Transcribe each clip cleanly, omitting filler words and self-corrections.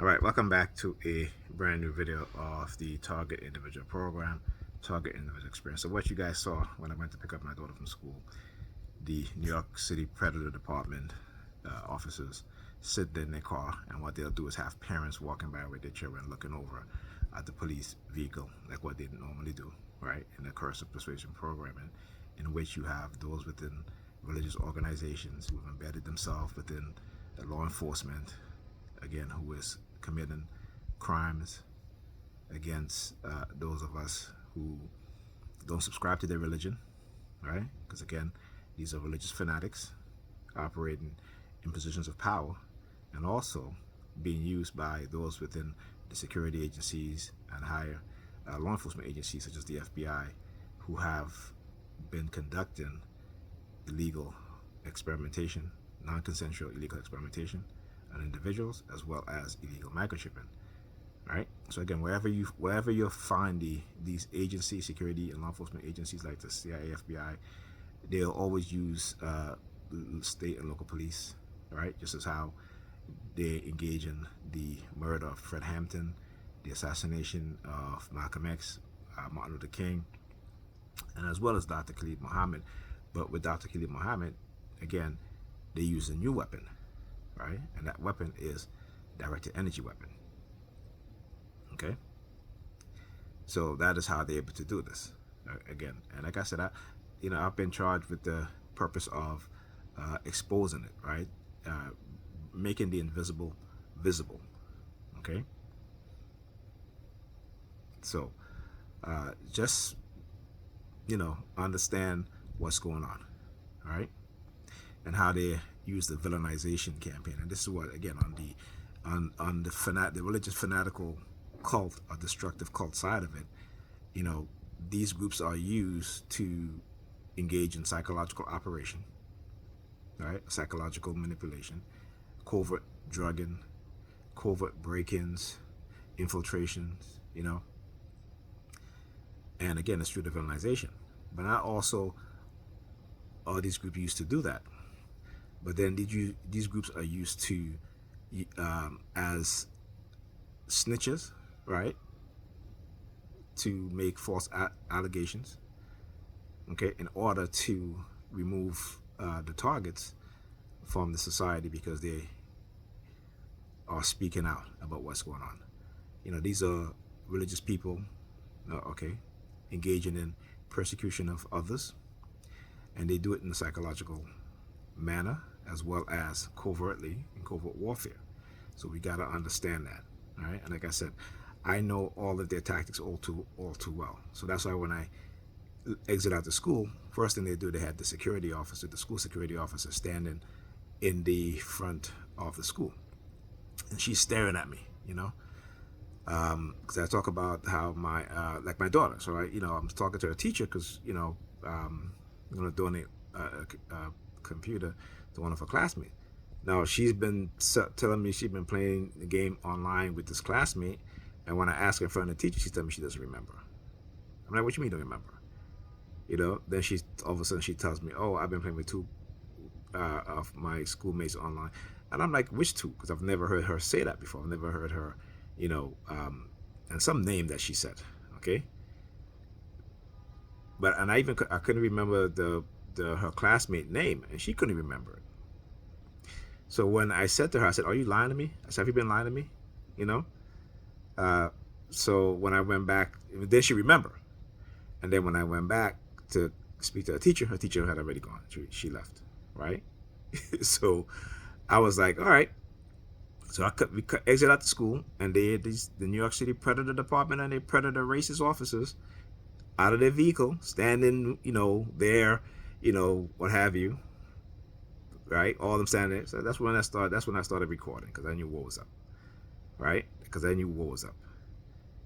All right, welcome back to a brand new video of the Target Individual Program, Target Individual Experience. So what you guys saw when I went to pick up my daughter from school, the New York City Predator Department officers sit in their car, and what they'll do is have parents walking by with their children looking over at the police vehicle, like what they normally do, right, in the coercive persuasion programming, in which you have those within religious organizations who have embedded themselves within the law enforcement, again, who is committing crimes against those of us who don't subscribe to their religion, right? Because again, these are religious fanatics operating in positions of power and also being used by those within the security agencies and higher law enforcement agencies such as the FBI, who have been conducting illegal experimentation, non-consensual illegal experimentation on individuals, as well as illegal microchipping. Right. So again, wherever you find these agencies, security and law enforcement agencies like the CIA, FBI, they'll always use state and local police. Right. Just as how they engage in the murder of Fred Hampton, the assassination of Malcolm X, Martin Luther King, and as well as Dr. Khalid Muhammad. But with Dr. Khalid Muhammad, again, they use a new weapon, right? And that weapon is directed energy weapon. Okay, so that is how they're able to do this. Again, and like I said, I've been charged with the purpose of exposing it, right? Making the invisible visible. Okay, so just understand what's going on, all right, and how they use the villainization campaign. And this is what, again, on the religious fanatical cult or destructive cult side of it, these groups are used to engage in psychological operation, right? Psychological manipulation, covert drugging, covert break-ins, infiltrations, and again, it's through the villainization. But not also all these groups used to do that. But then these groups are used to as snitches, right? To make false allegations, okay, in order to remove the targets from the society because they are speaking out about what's going on. These are religious people, okay, engaging in persecution of others, and they do it in a psychological manner as well as covertly in covert warfare. So we got to understand that, all right? And like I said, I know all of their tactics all too well. So that's why when I exit out the school, first thing they do, they had the school security officer standing in the front of the school, and she's staring at me, because I talk about how like my daughter. So I'm talking to her teacher because I'm going to donate a computer to one of her classmates. Now she's been telling me she's been playing the game online with this classmate, and when I ask her in front of the teacher, she's telling me she doesn't remember. I'm like, what you mean don't remember? Then she all of a sudden she tells me, oh, I've been playing with two of my schoolmates online, and I'm like, which two? Because I've never heard her say that before. I've never heard her, and some name that she said, okay. And I couldn't remember her classmate name, and she couldn't remember it. So when I said to her, I said, are you lying to me? I said, have you been lying to me? So when I went back, then she remembered. And then when I went back to speak to her teacher had already gone. She left, right? So I was like, all right. So we exit out the school, and the New York City Predator Department and the Predator racist officers out of their vehicle, standing, there, what have you, right? All of them standing there. So that's when I started recording, because I knew what was up, right? Because I knew what was up.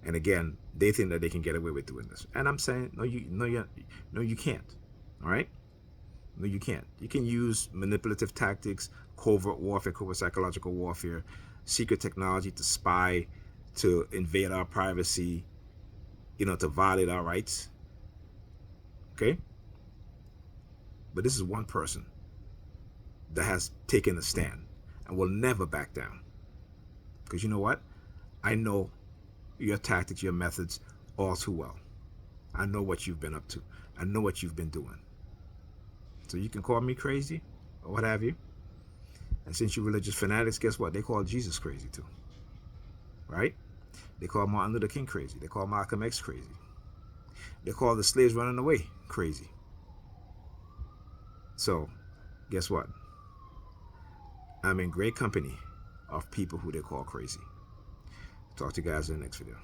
And again, they think that they can get away with doing this, and I'm saying, no, you can't. All right, no, you can't. You can use manipulative tactics, covert warfare, covert psychological warfare, secret technology to spy, to invade our privacy, to violate our rights. Okay, but this is one person that has taken a stand and will never back down. Because you know what? I know your tactics, your methods all too well. I know what you've been up to. I know what you've been doing. So you can call me crazy or what have you. And since you're religious fanatics, guess what? They call Jesus crazy too. Right? They call Martin Luther King crazy. They call Malcolm X crazy. They call the slaves running away crazy. So, guess what? I'm in great company of people who they call crazy. Talk to you guys in the next video.